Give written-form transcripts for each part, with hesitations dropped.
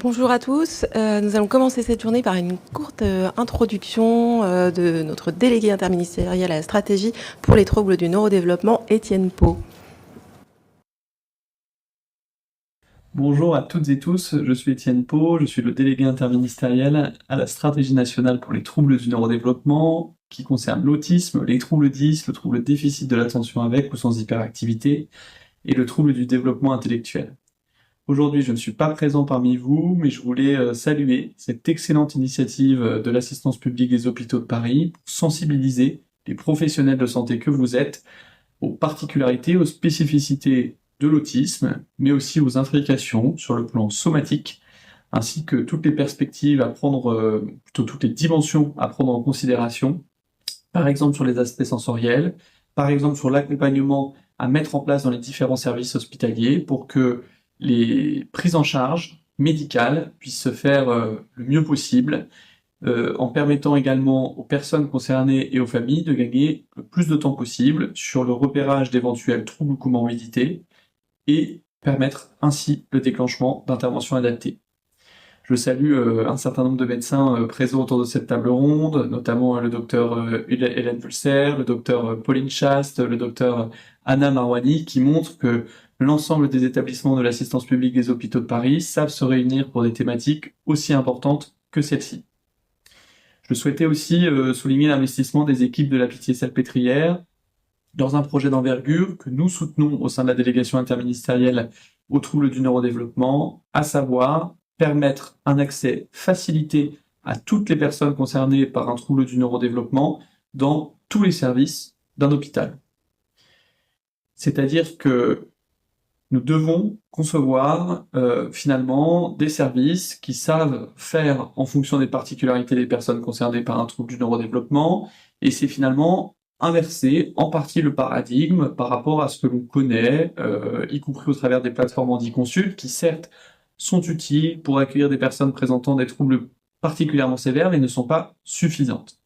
Bonjour à tous. Nous allons commencer cette journée par une courte introduction de notre délégué interministériel à la stratégie pour les troubles du neurodéveloppement, Étienne Pau. Bonjour à toutes et tous, je suis Étienne Pau, je suis le délégué interministériel à la stratégie nationale pour les troubles du neurodéveloppement qui concerne l'autisme, les troubles 10, le trouble déficit de l'attention avec ou sans hyperactivité et le trouble du développement intellectuel. Aujourd'hui, je ne suis pas présent parmi vous, mais je voulais saluer cette excellente initiative de l'assistance publique des hôpitaux de Paris pour sensibiliser les professionnels de santé que vous êtes aux particularités, aux spécificités de l'autisme, mais aussi aux implications sur le plan somatique, ainsi que toutes les perspectives à prendre, plutôt toutes les dimensions à prendre en considération, par exemple sur les aspects sensoriels, par exemple sur l'accompagnement à mettre en place dans les différents services hospitaliers pour que les prises en charge médicales puissent se faire le mieux possible, en permettant également aux personnes concernées et aux familles de gagner le plus de temps possible sur le repérage d'éventuels troubles ou comorbidités et permettre ainsi le déclenchement d'interventions adaptées. Je salue un certain nombre de médecins présents autour de cette table ronde, notamment le docteur Hélène Pulser, le docteur Pauline Chaste, le docteur Anna Marwani, qui montrent que l'ensemble des établissements de l'assistance publique des hôpitaux de Paris savent se réunir pour des thématiques aussi importantes que celle-ci. Je souhaitais aussi souligner l'investissement des équipes de la Pitié-Salpêtrière dans un projet d'envergure que nous soutenons au sein de la délégation interministérielle aux troubles du neurodéveloppement, à savoir permettre un accès facilité à toutes les personnes concernées par un trouble du neurodéveloppement dans tous les services d'un hôpital. C'est-à-dire que nous devons concevoir finalement des services qui savent faire en fonction des particularités des personnes concernées par un trouble du neurodéveloppement, et c'est finalement inverser en partie le paradigme par rapport à ce que l'on connaît, y compris au travers des plateformes HandiConsult, qui certes sont utiles pour accueillir des personnes présentant des troubles particulièrement sévères, mais ne sont pas suffisantes.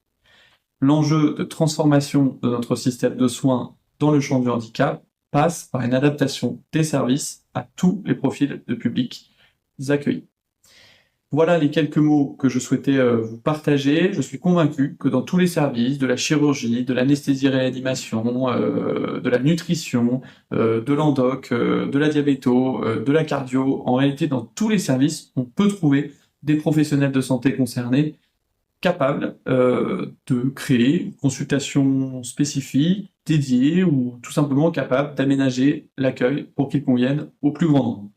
L'enjeu de transformation de notre système de soins dans le champ du handicap passe par une adaptation des services à tous les profils de publics accueillis. Voilà les quelques mots que je souhaitais vous partager. Je suis convaincu que dans tous les services, de la chirurgie, de l'anesthésie-réanimation, de la nutrition, de l'endoc, de la diabéto, de la cardio, en réalité dans tous les services, on peut trouver des professionnels de santé concernés capables de créer une consultation spécifique, dédiée, ou tout simplement capables d'aménager l'accueil pour qu'il convienne au plus grand nombre.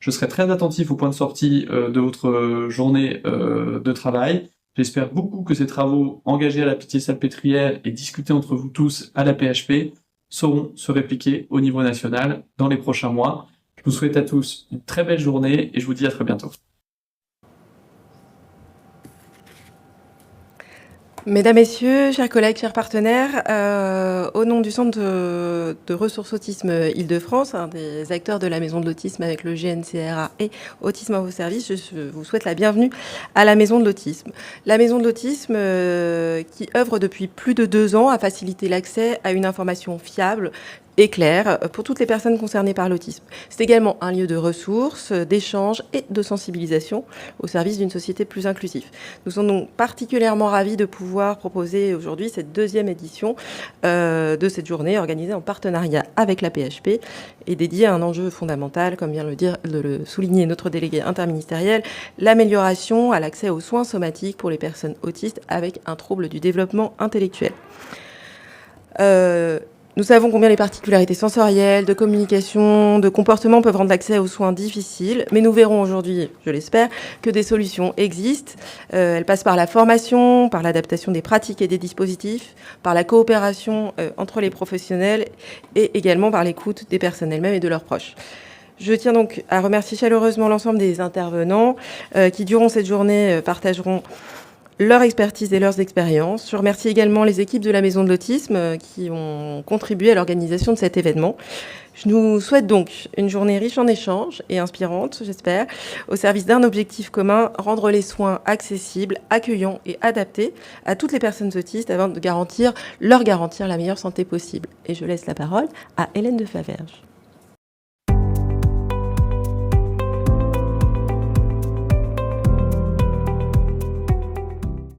Je serai très attentif au point de sortie de votre journée de travail. J'espère beaucoup que ces travaux engagés à la Pitié-Salpêtrière et discutés entre vous tous à la PHP sauront se répliquer au niveau national dans les prochains mois. Je vous souhaite à tous une très belle journée et je vous dis à très bientôt. Mesdames, Messieurs, chers collègues, chers partenaires, au nom du Centre de ressources autisme Île-de-France, un des acteurs de la Maison de l'autisme avec le GNCRA et Autisme à vos services, je vous souhaite la bienvenue à la Maison de l'autisme. La Maison de l'autisme qui œuvre depuis plus de 2 ans à faciliter l'accès à une information fiable et clair pour toutes les personnes concernées par l'autisme. C'est également un lieu de ressources, d'échange et de sensibilisation au service d'une société plus inclusive. Nous sommes donc particulièrement ravis de pouvoir proposer aujourd'hui cette 2e édition de cette journée organisée en partenariat avec la PHP et dédiée à un enjeu fondamental, comme vient de le souligner notre délégué interministériel, l'amélioration à l'accès aux soins somatiques pour les personnes autistes avec un trouble du développement intellectuel. Nous savons combien les particularités sensorielles, de communication, de comportement peuvent rendre l'accès aux soins difficiles, mais nous verrons aujourd'hui, je l'espère, que des solutions existent. Elles passent par la formation, par l'adaptation des pratiques et des dispositifs, par la coopération entre les professionnels et également par l'écoute des personnes elles-mêmes et de leurs proches. Je tiens donc à remercier chaleureusement l'ensemble des intervenants qui, durant cette journée, partageront leur expertise et leurs expériences. Je remercie également les équipes de la Maison de l'autisme qui ont contribué à l'organisation de cet événement. Je nous souhaite donc une journée riche en échanges et inspirante, j'espère, au service d'un objectif commun, rendre les soins accessibles, accueillants et adaptés à toutes les personnes autistes afin de leur garantir la meilleure santé possible. Et je laisse la parole à Hélène de Faverges.